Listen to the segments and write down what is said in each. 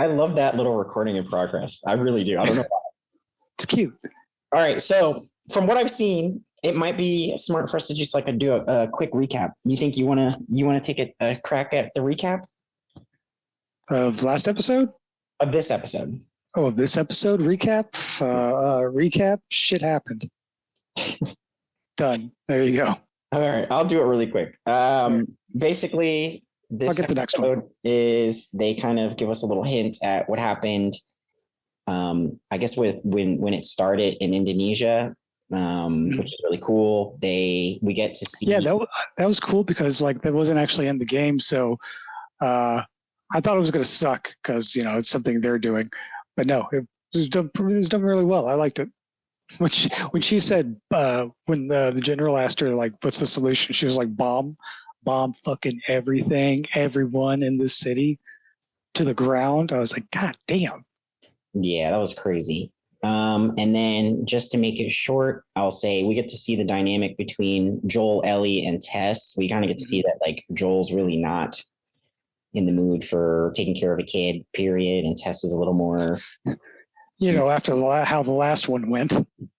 I love that little recording in progress. I really do. I don't know why. It's cute. All right. So from what I've seen, it might be smart for us to just like do a quick recap. You think you wanna take a crack at the recap Of last episode? of this episode? Oh, of this episode? Recap? Recap? Shit happened. Done. There you go. All right, I'll do it really quick. Basically, this I'll get the next one. episode is they kind of give us a little hint at what happened. I guess with when it started in Indonesia, which is really cool. We get to see. Yeah, that was cool because like that wasn't actually in the game, so I thought it was going to suck because it's something they're doing, but no, it was done really well. I liked it. When she said when the general asked her like what's the solution, she was like bomb fucking everything, everyone in this city to the ground. I was like, God damn. Yeah, that was crazy. And then just to make it short, I'll say we get to see the dynamic between Joel, Ellie, and Tess. We kind of get to see that like Joel's really not in the mood for taking care of a kid, period, and Tess is a little more. After how the last one went.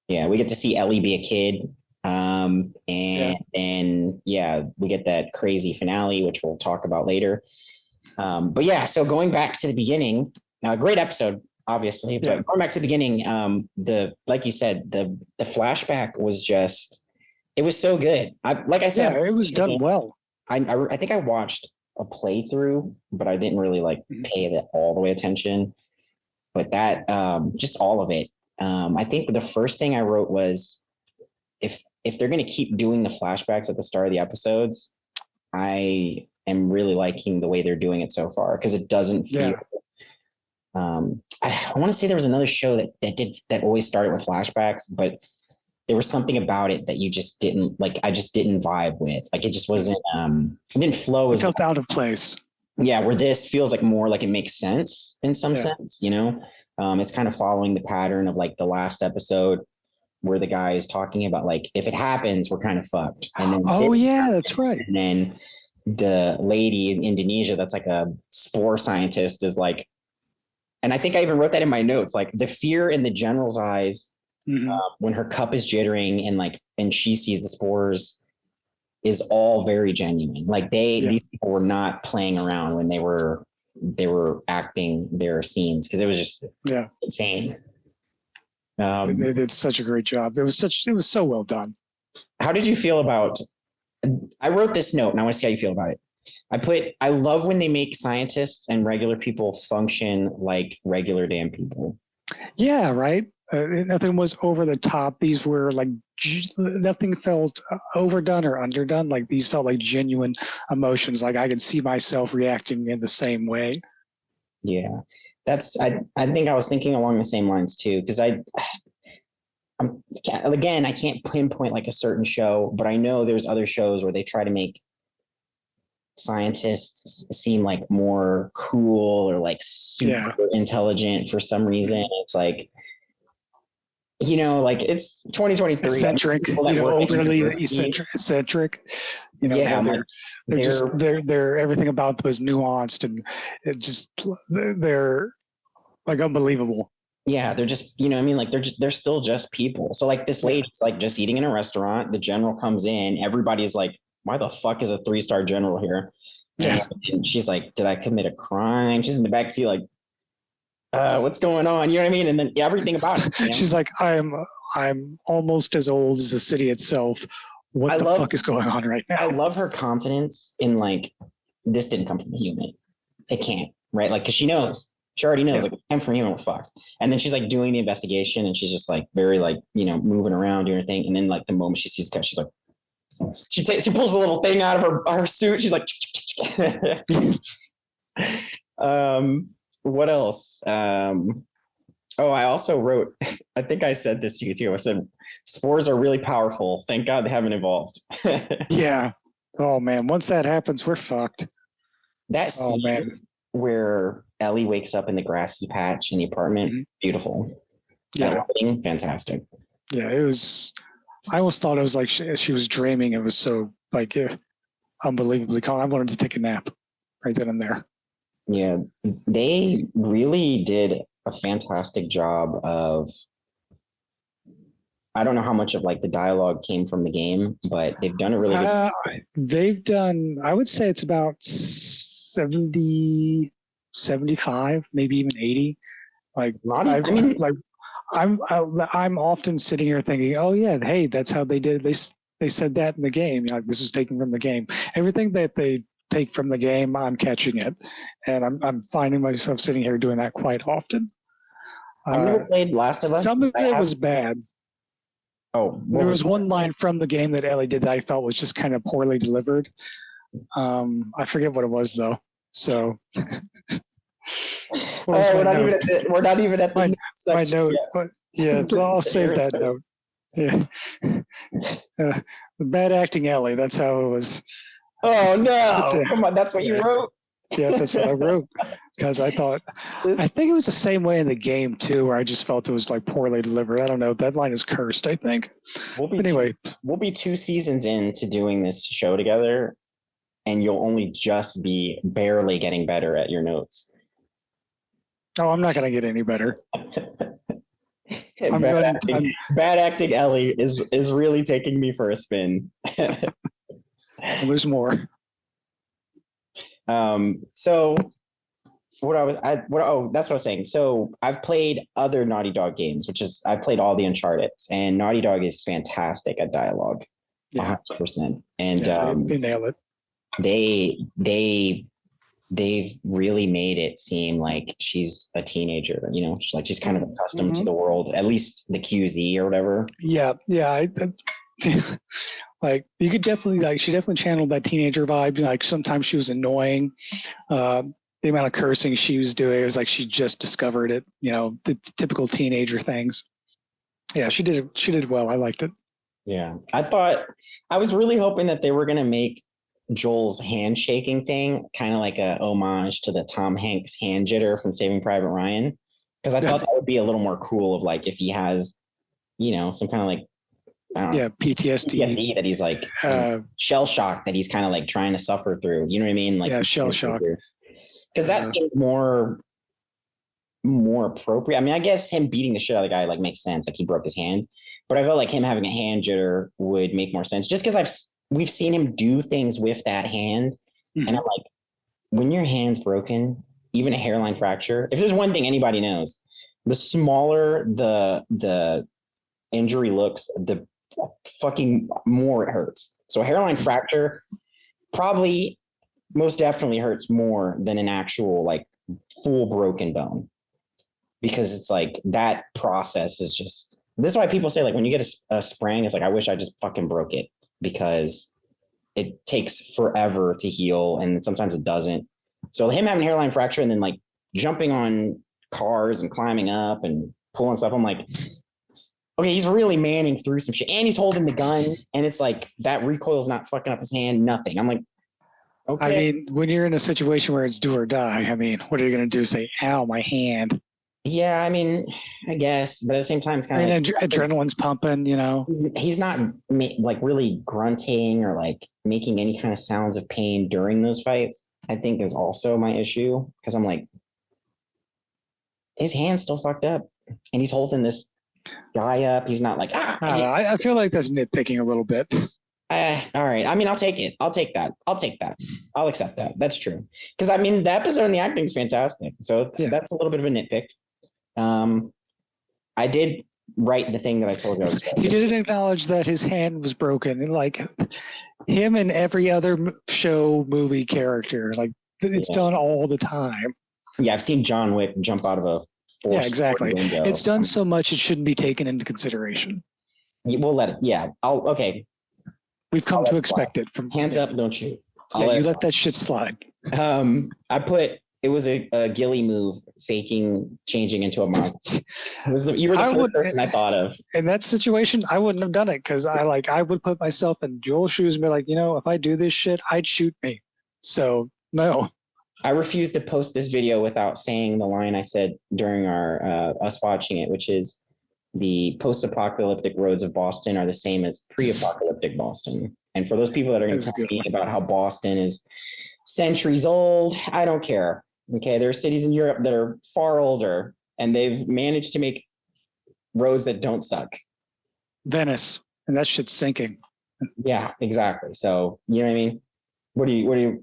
Yeah, we get to see Ellie be a kid. And we get that crazy finale, which we'll talk about later. But yeah, so going back to the beginning, great episode, obviously. But going back to the beginning, like you said, the flashback was just, it was so good. Like I said, it was done well. I think I watched a playthrough, but I didn't really like pay it all the way attention. But that, just all of it. I think the first thing I wrote was, if they're going to keep doing the flashbacks at the start of the episodes, I am really liking the way they're doing it so far because it doesn't feel. I want to say there was another show that always started with flashbacks, but there was something about it that you just didn't like. I just didn't vibe with. Like it just wasn't. It didn't flow. It felt out of place. Yeah, where this feels like more like it makes sense in some sense. It's kind of following the pattern of like the last episode where the guy is talking about like if it happens, we're kind of fucked. And then that's right. And then the lady in Indonesia that's like a spore scientist is like, and I think I even wrote that in my notes, like the fear in the general's eyes when her cup is jittering and she sees the spores is all very genuine. Like these people were not playing around when they were acting their scenes because it was just insane. They did such a great job. It was so well done. How did you feel about? I wrote this note, and I want to see how you feel about it. I love when they make scientists and regular people function like regular damn people. Yeah, right. Nothing was over the top. These were like nothing felt overdone or underdone. Like these felt like genuine emotions. Like I could see myself reacting in the same way. Yeah, I think I was thinking along the same lines too, because I can't pinpoint like a certain show, but I know there's other shows where they try to make scientists seem like more cool or like super intelligent for some reason. It's like, like it's 2023. Eccentric, overly eccentric. They're everything about them is nuanced and they're like unbelievable. Yeah, they're just, like they're still just people. So like this lady's like just eating in a restaurant. The general comes in. Everybody's like, why the fuck is a 3-star general here? Yeah. And she's like, did I commit a crime? She's in the backseat like, what's going on? You know what I mean? And then everything about it. She's like, I'm almost as old as the city itself. What the fuck is going on right now? I love her confidence in like, this didn't come from a human. It can't, right? Like, cause she already knows like, if it came from a human, we're fucked. And then she's like doing the investigation and she's just like very like, moving around doing her thing. And then like the moment she sees cut, she's like, she pulls the little thing out of her suit. She's like, what else? I also wrote, I think I said this to you too. I said, spores are really powerful. Thank God they haven't evolved. Yeah. Oh man. Once that happens, we're fucked. That scene where Ellie wakes up in the grassy patch in the apartment, beautiful. Yeah. Fantastic. Yeah. It was, I almost thought it was like she was dreaming. It was so like unbelievably calm. I wanted to take a nap right then and there. Yeah, they really did a fantastic job of. I don't know how much of like the dialogue came from the game, but they've done a really good. They've done, I would say it's about 70, 75, maybe even 80. Like Not, I I mean, like I'm often sitting here thinking, oh yeah, hey, that's how they did. They said that in the game. Like this was taken from the game. Everything that they take from the game, I'm catching it, and I'm finding myself sitting here doing that quite often. I've never played Last of Us. Some of I it have. was bad. Oh, what There was? was one line from the game that Ellie did that I felt was just kind of poorly delivered. I forget what it was though. So what was my note? We're not even at the My notes my section note. yet. But yeah, well, I'll save that note. Yeah, bad acting Ellie. That's how it was. Oh no! Come on, that's what you wrote. Yeah, that's what I wrote because I think it was the same way in the game too, where I just felt it was like poorly delivered. I don't know. That line is cursed, I think. But anyway, we'll be 2 seasons into doing this show together, and you'll only just be barely getting better at your notes. oh, I'm not gonna get any better. Bad acting Ellie is really taking me for a spin. There's more. So that's what I was saying. So I've played other Naughty Dog games, which is I've played all the Uncharted's, and Naughty Dog is fantastic at dialogue, 100%. And they nail it. They've really made it seem like she's a teenager, she's kind of accustomed to the world, at least the QZ or whatever. Yeah. Like you could definitely she definitely channeled that teenager vibe. Like sometimes she was annoying. The amount of cursing she was doing, it was like she just discovered it, the typical teenager things. Yeah, she did well. I liked it. Yeah. I was really hoping that they were going to make Joel's handshaking thing kind of like a homage to the Tom Hanks hand jitter from Saving Private Ryan. Because I thought that would be a little more cool of like if he has, some kind of like, I don't know, PTSD that he's like shell shock that he's kind of like trying to suffer through. You know what I mean? Like shell shock. Because that seems more appropriate. I mean, I guess him beating the shit out of the guy like makes sense. Like he broke his hand, but I felt like him having a hand jitter would make more sense. Just because we've seen him do things with that hand, and I'm like, when your hand's broken, even a hairline fracture. If there's one thing anybody knows, the smaller the injury looks, the fucking more it hurts. So a hairline fracture probably most definitely hurts more than an actual like full broken bone, because it's like that process is just, this is why people say like when you get a sprain, it's like I wish I just fucking broke it, because it takes forever to heal and sometimes it doesn't. So him having a hairline fracture and then like jumping on cars and climbing up and pulling stuff, I'm like, okay, he's really manning through some shit, and he's holding the gun, and it's like that recoil's not fucking up his hand, nothing. I'm like, okay. I mean, when you're in a situation where it's do or die, I mean, what are you going to do? Say, ow, my hand. Yeah, I mean, I guess, but at the same time, it's kind of like, adrenaline's pumping, He's not like really grunting or like making any kind of sounds of pain during those fights, I think is also my issue, because I'm like, his hand's still fucked up and he's holding this guy up. He's not like, I feel like that's nitpicking a little bit. All right. I mean, I'll take it. I'll take that. I'll accept that. That's true. Because I mean, the episode and the acting is fantastic. So that's a little bit of a nitpick. I did write the thing that I told you. He didn't acknowledge that his hand was broken, and like him and every other show movie character, like it's done all the time. Yeah, I've seen John Wick jump out of a force exactly. Window. It's done so much it shouldn't be taken into consideration. We'll let it. Yeah. Okay. We've come to expect it from hands up, don't shoot. You let that shit slide. I put it was a ghillie move, faking changing into a monster. You were the first person I thought of. In that situation, I wouldn't have done it because I would put myself in Joel's shoes and be like, if I do this shit, I'd shoot me. So no. I refuse to post this video without saying the line I said during our us watching it, which is the post-apocalyptic roads of Boston are the same as pre-apocalyptic Boston. And for those people that are going to tell me about how Boston is centuries old, I don't care. Okay, there are cities in Europe that are far older, and they've managed to make roads that don't suck. Venice, and that shit's sinking. Yeah, exactly. So you know what I mean? What do you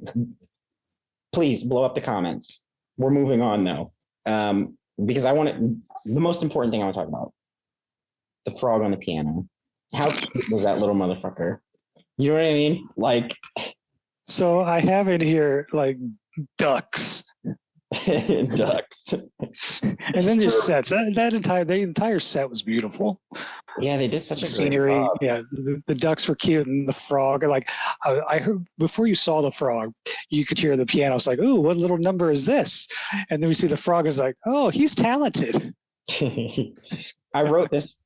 please blow up the comments. We're moving on now. Because I want to the most important thing I want to talk about. The frog on the piano. How cute was that little motherfucker? You know what I mean? Like So I have in here like ducks. ducks. And then there's sets. The entire set was beautiful. Yeah, they did such a Scenery. great job. Yeah, the ducks were cute, and the frog. Like I heard before you saw the frog, you could hear the piano. It's like, ooh, what little number is this? And then we see the frog is like, oh, he's talented. I wrote this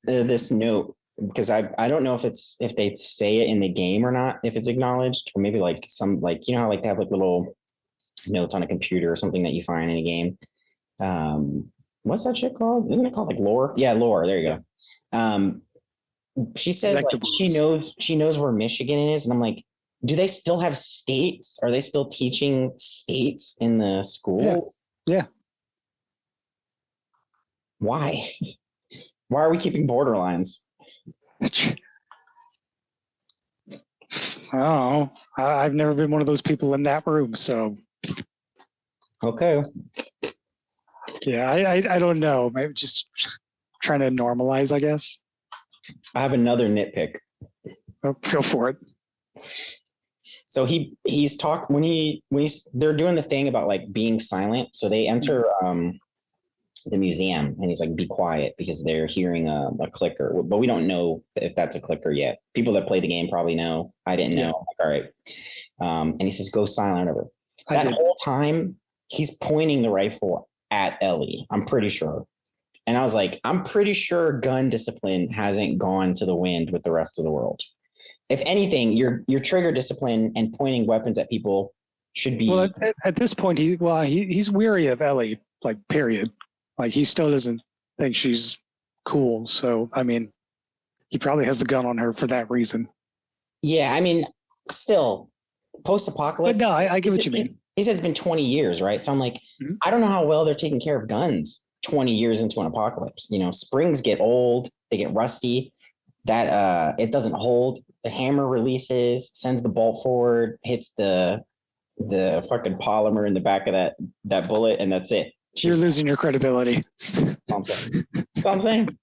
note because I don't know if they say it in the game or not, if it's acknowledged, or maybe like some like you know how like they have like little notes on a computer or something that you find in a game. What's that shit called? Isn't it called like lore? Yeah, lore. There you go. She says like she knows where Michigan is, and I'm like, do they still have states? Are they still teaching states in the schools? Yeah. Why? Why are we keeping borderlines? Oh, I've never been one of those people in that room, so Okay. yeah, I don't know. Maybe just trying to normalize, I guess. I have another nitpick. Oh, go for it. So he's talk when he's they're doing the thing about like being silent. So they enter the museum and he's like, be quiet because they're hearing a clicker, but we don't know if that's a clicker yet. People that play the game probably know. I didn't know. Like, all right. And he says, go silent over. That whole time he's pointing the rifle at Ellie. I'm pretty sure. And I was like, I'm pretty sure gun discipline hasn't gone to the wind with the rest of the world. If anything, your trigger discipline and pointing weapons at people should be. Well, at this point, he's weary of Ellie, like, period. Like, he still doesn't think she's cool. So, I mean, he probably has the gun on her for that reason. Yeah, I mean, still, post-apocalypse. But no, I get what you mean. He says it's been 20 years, right? So I'm like, I don't know how well they're taking care of guns 20 years into an apocalypse. You know, springs get old, they get rusty. That it doesn't hold. The hammer releases, sends the bolt forward, hits the fucking polymer in the back of that bullet, and that's it. You're losing your credibility. That's what I'm saying.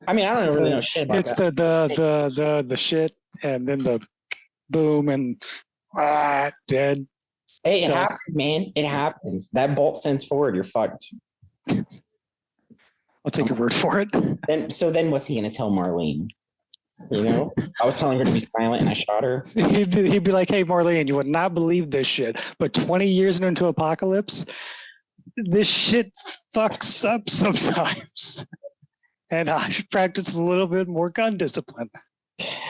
I mean, I don't really know shit about it's that. It's the shit, and then the boom, and dead. Hey, it happens, man. It happens. That bolt sends forward. You're fucked. I'll take your word for it. Then what's he gonna tell Marlene? You know, I was telling her to be silent and I shot her. He'd be like, hey, Marlene, you would not believe this shit, but 20 years into apocalypse, this shit fucks up sometimes. And I should practice a little bit more gun discipline.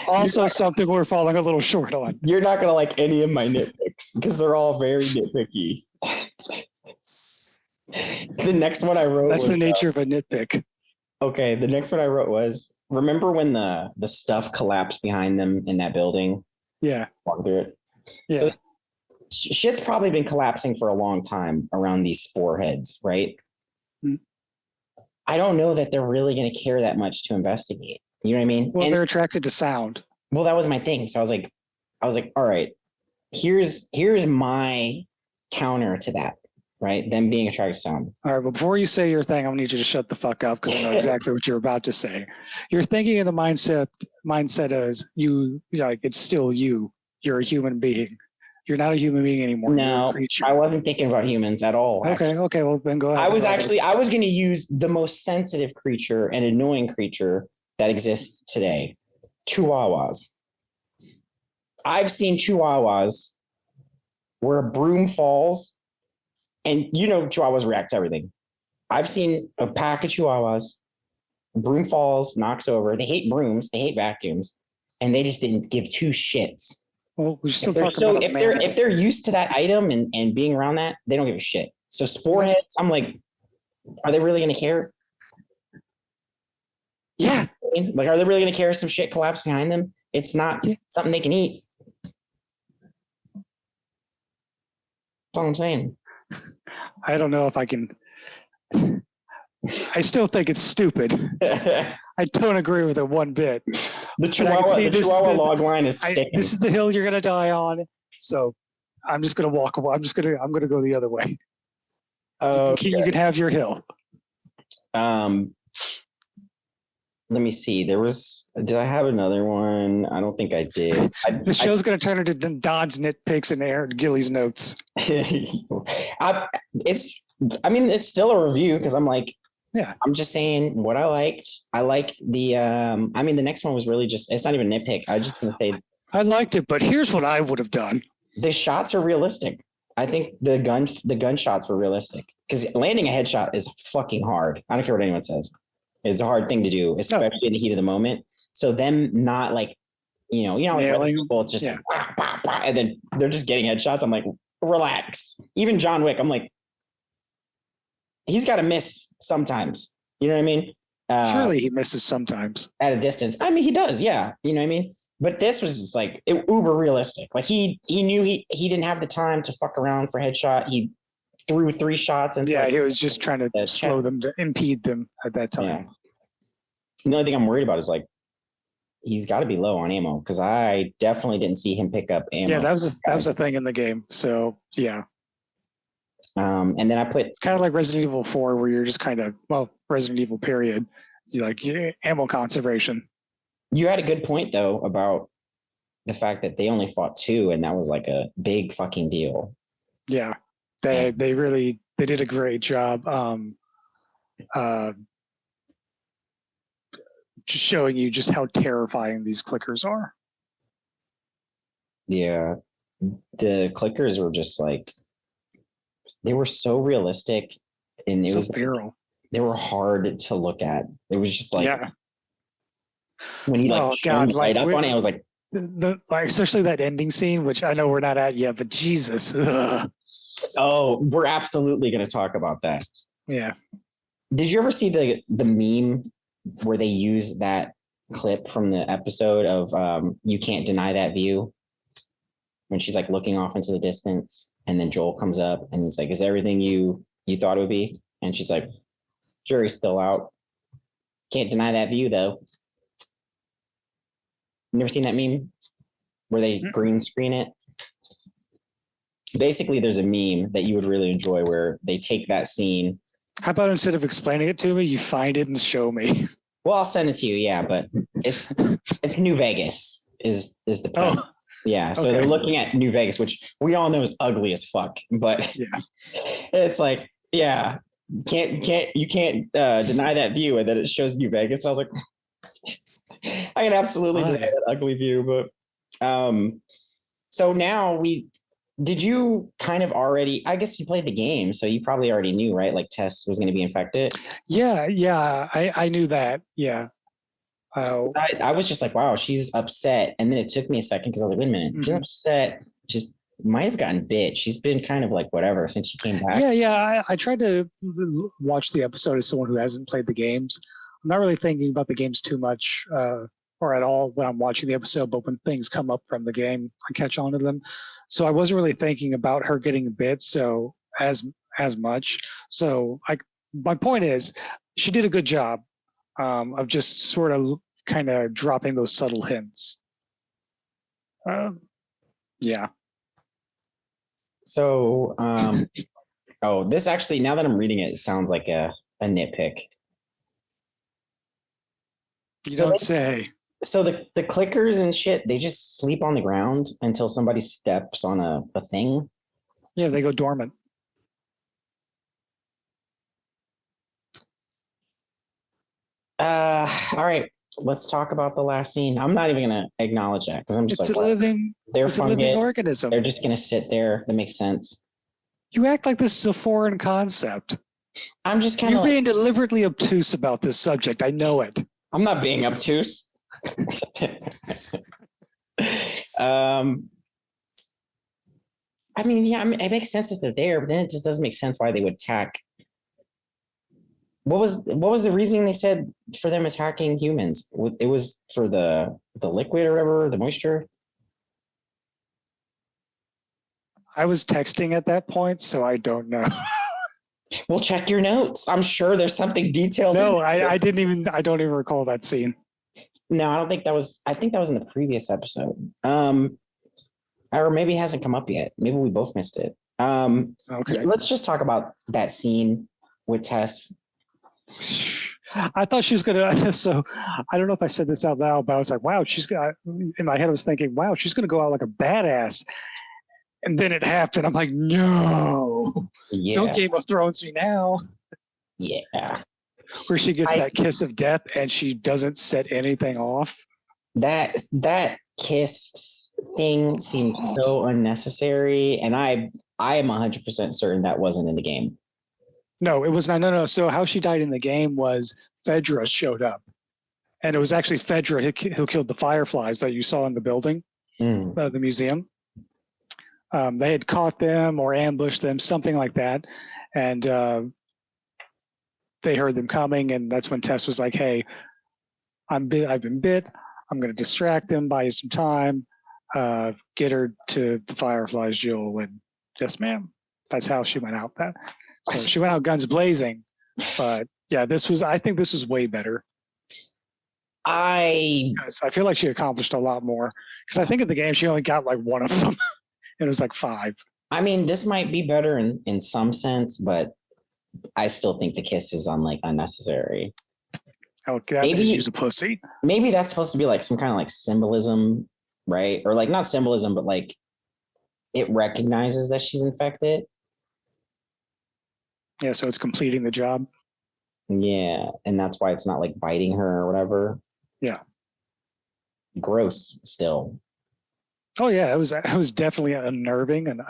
Also, something we're falling a little short on. You're not going to like any of my nitpicks because they're all very nitpicky. The next one I wrote That's the nature of a nitpick. Okay, the next one I wrote was, remember when the stuff collapsed behind them in that building? Yeah. Walk through it. Yeah. So shit's probably been collapsing for a long time around these spore heads, right? Mm-hmm. I don't know that they're really going to care that much to investigate. You know what I mean? Well, they're attracted to sound. Well, that was my thing. So I was like, all right, here's my counter to that. Right? Them being attracted to sound. All right, but before you say your thing, I need you to shut the fuck up because I know exactly what you're about to say. You're thinking of the mindset as you, like, it's still you. You're a human being. You're not a human being anymore. No, I wasn't thinking about humans at all. Okay, well then go ahead. I was going to use the most sensitive creature and annoying creature that exists today. Chihuahuas. I've seen Chihuahuas where a broom falls. And you know, Chihuahuas react to everything. I've seen a pack of Chihuahuas, broom falls, knocks over. They hate brooms, they hate vacuums, and they just didn't give two shits. Well, we're still talking about if they're used to that item and being around that, they don't give a shit. So spore heads, I'm like, are they really going to care? Yeah. Like, are they really going to care if some shit collapse behind them? It's not something they can eat. That's all I'm saying. I don't know if I can. I still think it's stupid. I don't agree with it one bit. The Chihuahua log line is sticking. This is the hill you're gonna die on. So I'm just gonna walk away. I'm gonna go the other way. You can have your hill. Let me see. Did I have another one? I don't think I did. The show's going to turn into Don's nitpicks and Aaron Gilly's notes. It's still a review because I'm like, yeah, I'm just saying what I liked. I liked the, the next one was really it's not even a nitpick. I was just going to say. I liked it, but here's what I would have done. The shots are realistic. I think the gun shots were realistic because landing a headshot is fucking hard. I don't care what anyone says. It's a hard thing to do, especially in the heat of the moment. So them not like, like people just bah, bah, bah, and then they're just getting headshots. I'm like, relax. Even John Wick, I'm like, he's got to miss sometimes. You know what I mean? Surely he misses sometimes at a distance. I mean, he does. Yeah. You know what I mean? But this was just like uber realistic. Like he knew he didn't have the time to fuck around for headshot. He threw 3 shots. And he was just trying to slow them, to impede them at that time. Yeah. The only thing I'm worried about is like, he's got to be low on ammo because I definitely didn't see him pick up ammo. Yeah, that was a thing in the game. So yeah. And then I put kind of like Resident Evil 4, where you're just kind of Resident Evil period. You like ammo conservation. You had a good point though about the fact that they only fought 2, and that was like a big fucking deal. Yeah, they did a great job. Just showing you just how terrifying these clickers are. Yeah, the clickers were just like, they were so realistic, and it was feral. They were hard to look at. It was just like, when he like light up on it, I was like, especially that ending scene, which I know we're not at yet, but Jesus. Ugh. Oh, we're absolutely going to talk about that. Yeah. Did you ever see the meme where they use that clip from the episode of You Can't Deny That View? When she's like looking off into the distance, and then Joel comes up and he's like, is everything you thought it would be? And she's like, jury's still out. Can't deny that view though. You never seen that meme where they green screen it? Basically, there's a meme that you would really enjoy where they take that scene. How about instead of explaining it to me, you find it and show me? Well, I'll send it to you. Yeah, but it's New Vegas is the premise. Oh. Yeah, so they're looking at New Vegas, which we all know is ugly as fuck. But it's like, yeah, you can't deny that view, and then it shows New Vegas. And I was like, I can absolutely deny that ugly view. But so now did you kind of already? I guess you played the game, so you probably already knew, right? Like Tess was going to be infected. Yeah, I knew that. Yeah. I was just like, wow, she's upset. And then it took me a second because I was like, wait a minute, she's upset. She might have gotten bit. She's been kind of like whatever since she came back. Yeah. I tried to watch the episode as someone who hasn't played the games. I'm not really thinking about the games too much or at all when I'm watching the episode, but when things come up from the game, I catch on to them. So I wasn't really thinking about her getting bit as much. So my point is, she did a good job. Of just sort of kind of dropping those subtle hints. Yeah. So, this actually, now that I'm reading it, sounds like a nitpick. You don't say. So the clickers and shit, they just sleep on the ground until somebody steps on a thing. Yeah, they go dormant. All right, let's talk about the last scene. I'm not even gonna acknowledge that because I'm just it's a living organism. They're just gonna sit there. That makes sense. You act like this is a foreign concept. I'm just kind of being deliberately obtuse about this subject. I know it. I'm not being obtuse. I mean, it makes sense that they're there, but then it just doesn't make sense why they would attack. What was the reasoning they said for them attacking humans? It was for the liquid or whatever, the moisture. I was texting at that point, so I don't know. We'll check your notes. I'm sure there's something detailed. No, I don't even recall that scene. No, I don't think that was. I think that was in the previous episode. Or maybe it hasn't come up yet. Maybe we both missed it. Okay. Let's just talk about that scene with Tess. I thought she was gonna. So I don't know if I said this out loud, but I was like, "Wow, she's gonna." In my head, I was thinking, "Wow, she's gonna go out like a badass." And then it happened. I'm like, "No, don't Game of Thrones me now." Yeah. Where she gets that kiss of death and she doesn't set anything off. That kiss thing seemed so unnecessary, and I am 100% certain that wasn't in the game. No, it was not. No. So how she died in the game was Fedra showed up, and it was actually Fedra who killed the fireflies that you saw in the building, the museum. They had caught them or ambushed them, something like that, and they heard them coming, and that's when Tess was like, "Hey, I've been bit. I'm going to distract them, buy you some time, get her to the fireflies, Jill." And yes, ma'am. That's how she went out. So she went out guns blazing. But yeah, I think this was way better. I feel like she accomplished a lot more. Because I think in the game she only got like one of them. It was like 5. I mean, this might be better in some sense, but I still think the kiss is unnecessary. Oh, that's because she's a pussy. Maybe that's supposed to be like some kind of like symbolism, right? Or like not symbolism, but like it recognizes that she's infected. Yeah, so it's completing the job. Yeah, and that's why it's not like biting her or whatever. Yeah. Gross still. Oh yeah, it was definitely unnerving and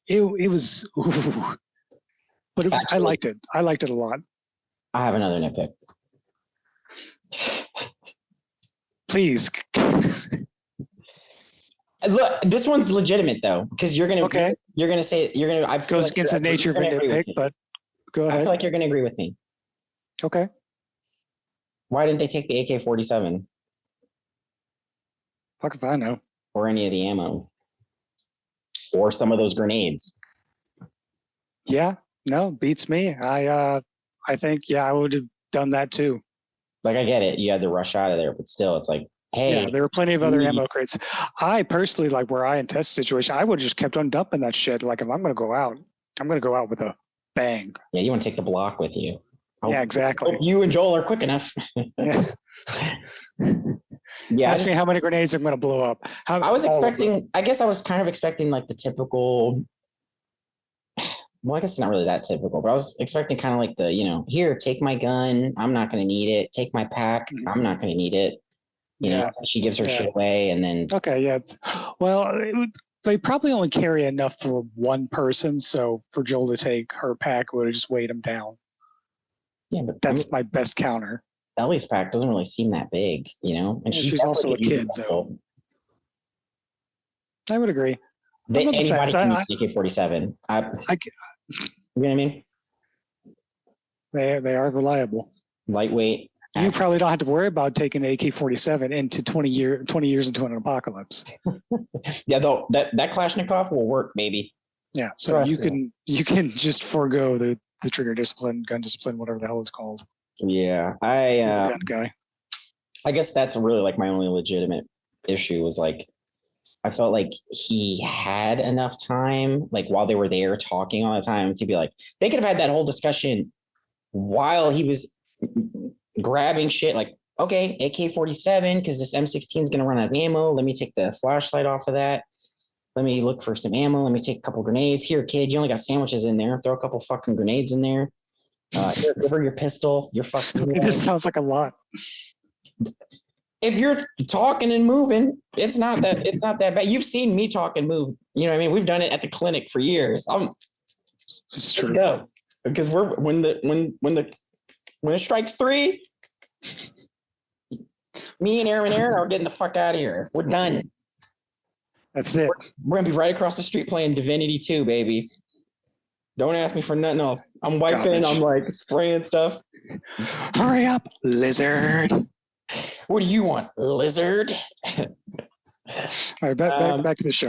it was ooh. But I liked it. I liked it a lot. I have another nitpick. Please. Look, this one's legitimate though, because you're gonna say I goes against the nature of a nitpick, but go ahead. I feel like you're gonna agree with me. Okay. Why didn't they take the AK-47? Fuck if I know. Or any of the ammo. Or some of those grenades. Yeah, no, beats me. I think I would have done that too. Like I get it, you had to rush out of there, but still it's like, hey. Yeah, there were plenty of other ammo crates. I personally, like where I in Test situation, I would have just kept on dumping that shit. Like if I'm gonna go out, I'm gonna go out with a bang. Yeah, you want to take the block with you. Yeah, exactly. You and Joel are quick enough. Yeah. Yeah. Ask me how many grenades I'm gonna blow up. I was expecting, I guess I was kind of expecting like the typical, well, I guess it's not really that typical, but I was expecting kind of like the, here, take my gun. I'm not going to need it. Take my pack. I'm not going to need it. You know, she gives her shit away and then. Okay. Yeah. Well, they probably only carry enough for one person. So for Joel to take her pack would have just weighed him down. Yeah. But that's my best counter. Ellie's pack doesn't really seem that big, and she's also a kid though. I would agree. Anybody can use AK-47. You know what I mean? They are reliable. Lightweight. You probably don't have to worry about taking an AK-47 into 20 years into an apocalypse. Yeah, though that Kalashnikov will work, maybe. Yeah, so you can just forego the trigger discipline, gun discipline, whatever the hell it's called. Yeah, I guess that's really like my only legitimate issue was like I felt like he had enough time, like while they were there talking all the time, to be like, they could have had that whole discussion while he was grabbing shit. Like, okay, AK-47, because this M16 is going to run out of ammo. Let me take the flashlight off of that. Let me look for some ammo. Let me take a couple grenades. Here, kid, you only got sandwiches in there. Throw a couple fucking grenades in there. Here, give her your pistol. You're fucking. This sounds like a lot. If you're talking and moving, it's not that bad. You've seen me talk and move. You know what I mean? We've done it at the clinic for years. It's true. Go. Because when it strikes 3, me and Aaron are getting the fuck out of here. We're done. That's it. We're gonna be right across the street playing Divinity 2, baby. Don't ask me for nothing else. I'm wiping. I'm like spraying stuff. Hurry up, lizard. What do you want, lizard? All right, back to the show.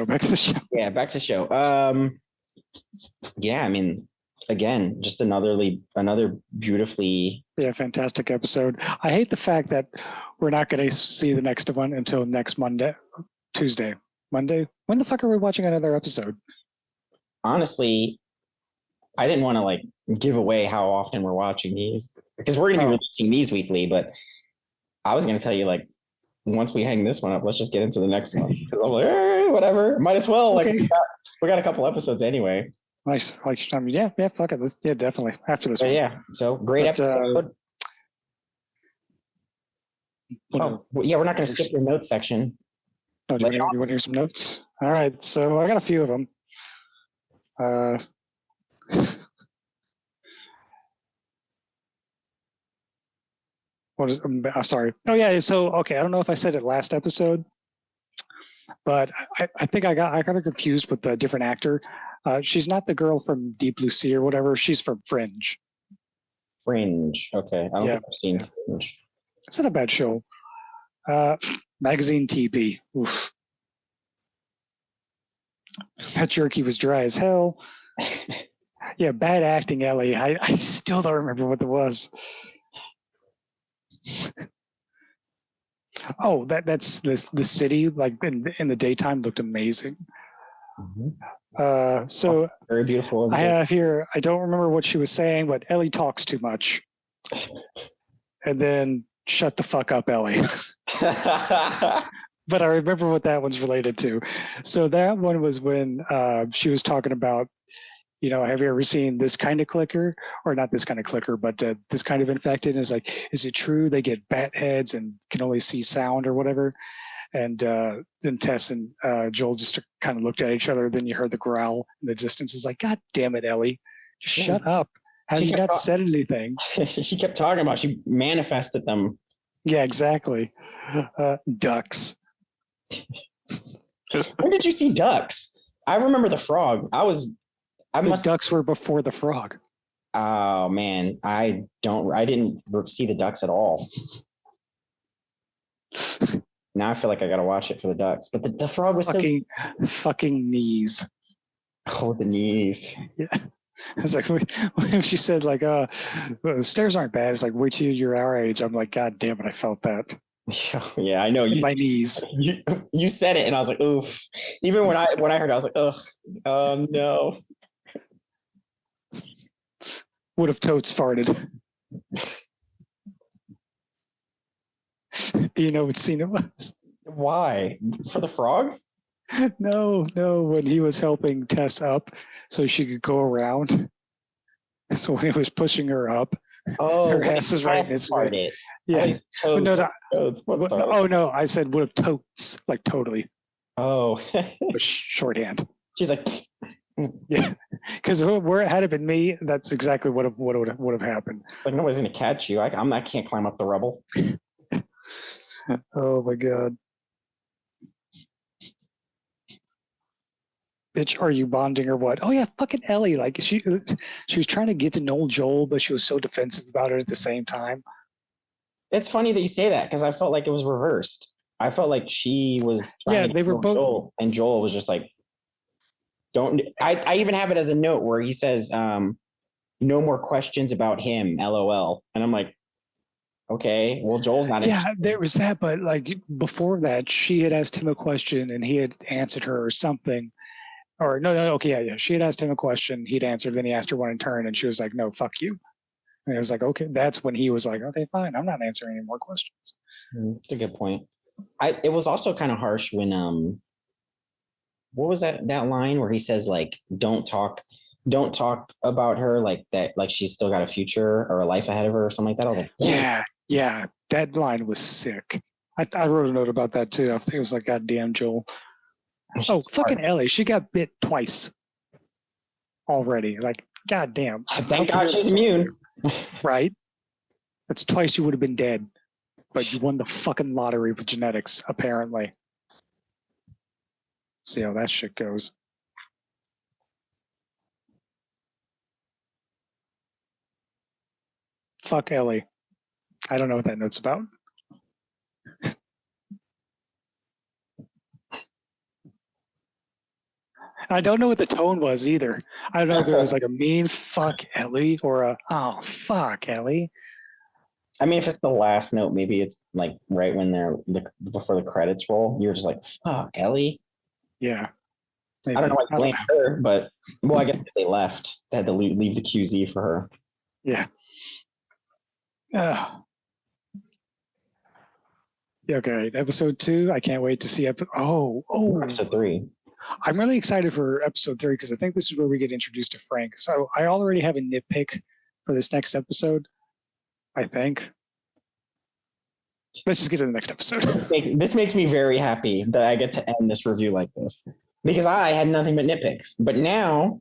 Yeah, back to the show. Yeah, I mean, again, just another beautifully. Yeah, fantastic episode. I hate the fact that we're not going to see the next one until next Tuesday. Monday? When the fuck are we watching another episode? Honestly, I didn't want to like give away how often we're watching these because we're going to be releasing these weekly, but I was going to tell you like once we hang this one up, let's just get into the next one. Because I'm like, whatever, might as well. Okay. Like we got a couple episodes anyway. Nice. Like, I mean, yeah, fuck it. Yeah, definitely. After this But one. yeah, so great episode. Oh, yeah, we're not going to skip your notes section. Oh, do you want to hear some notes? All right, so I got a few of them. What is? Sorry. Oh yeah. So okay, I don't know if I said it last episode, but I think I got her confused with the different actor. She's not the girl from Deep Blue Sea or whatever. She's from Fringe. Fringe. Okay, I don't think I've seen Fringe. It's not a bad show. Magazine TP. Oof. That jerky was dry as hell. Yeah, bad acting, Ellie. I still don't remember what it was. Oh, that's the city. Like in the daytime, looked amazing. Mm-hmm. So very beautiful. I have here. I don't remember what she was saying, but Ellie talks too much. And then shut the fuck up, Ellie. But I remember what that one's related to. So that one was when she was talking about, you know, have you ever seen this kind of clicker, or not this kind of clicker, but this kind of infected? And it's like, is it true they get bat heads and can only see sound or whatever? And then Tess and Joel just kind of looked at each other. Then you heard the growl in the distance. It's like, God damn it, Ellie, just shut up. Have you not said anything? She kept talking about, she manifested them. Yeah, exactly. Ducks. When did you see ducks? I remember the frog. Ducks were before the frog. Oh man, I didn't see the ducks at all. Now I feel like I gotta watch it for the ducks. But the frog was fucking knees. Oh, the knees. Yeah. I was like, when she said like, the stairs aren't bad. It's like, wait till you're our age. I'm like, God damn it, I felt that. Yeah, I know. My knees. You said it, and I was like, oof. Even when I heard it, I was like, ugh, oh no. Would have totes farted. Do you know what scene it was? Why? For the frog? No. When he was helping Tess up so she could go around. So when he was pushing her up, her ass was right in his way. Yeah. No, I said would have totes, like totally. Oh. Shorthand. She's like, yeah, because had it been me, that's exactly what would have happened. Like nobody's gonna catch you. I can't climb up the rubble. Oh my god. Bitch, are you bonding or what? Oh yeah, fucking Ellie. Like she was trying to get to know Joel, but she was so defensive about it at the same time. It's funny that you say that because I felt like it was reversed. I felt like she was trying to they were both Joel, and Joel was just like, don't. I even have it as a note where he says, no more questions about him, LOL. And I'm like, okay, well, Joel's not interested. Yeah, there was that, but like before that, she had asked him a question and he had answered her or something. Or no, okay, yeah. She had asked him a question, he'd answered, then he asked her one in turn, and she was like, no, fuck you. And it was like, okay, that's when he was like, okay, fine, I'm not answering any more questions. That's a good point. It was also kind of harsh when what was that line where he says like, don't talk about her like that, like she's still got a future or a life ahead of her or something like that. I was like, yeah, that line was sick. I wrote a note about that too. I think it was like, God damn, Joel. Oh, fucking Ellie. She got bit twice already. Like, God damn. Thank God she's immune. Right? That's twice you would have been dead. But you won the fucking lottery with genetics, apparently. See how that shit goes. Fuck Ellie. I don't know what that note's about. I don't know what the tone was either. I don't know if it was like a mean fuck Ellie or a oh fuck Ellie. I mean, if it's the last note, maybe it's like right when before the credits roll. You're just like, "Fuck, Ellie." Yeah. Maybe. I don't know why you blame know. her, but well, I guess they left. They had to leave the QZ for her. Yeah. Okay, episode 2. I can't wait to see Episode 3. I'm really excited for episode 3 because I think this is where we get introduced to Frank. So I already have a nitpick for this next episode. I think. Let's just get to the next episode. This makes me very happy that I get to end this review like this because I had nothing but nitpicks. But now,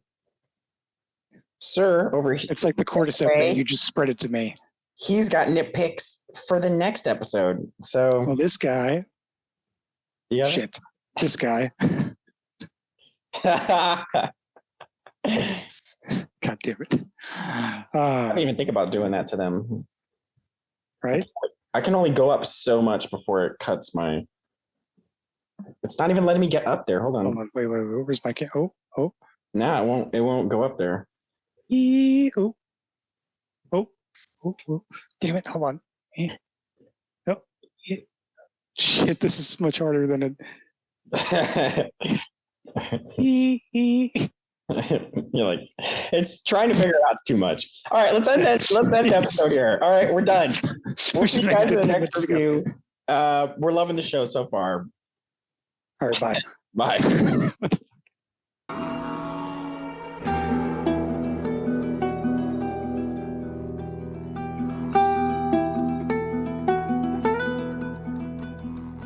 sir, over here, it's like the cordyceps thing. You just spread it to me. He's got nitpicks for the next episode. So, well, this guy. Yeah. Shit. This guy. God damn it. I didn't even think about doing that to them. Right? I can only go up so much before it cuts my. It's not even letting me get up there. Hold on. Wait. Where's my camera? Oh. Nah, it won't go up there. Oh. Damn it. Hold on. Oh. Shit, this is much harder than it. You're like, it's trying to figure it out. It's too much. All right, let's end the episode here. All right, we're done. We'll see you guys in the next review. We're loving the show so far. All right, bye. Bye.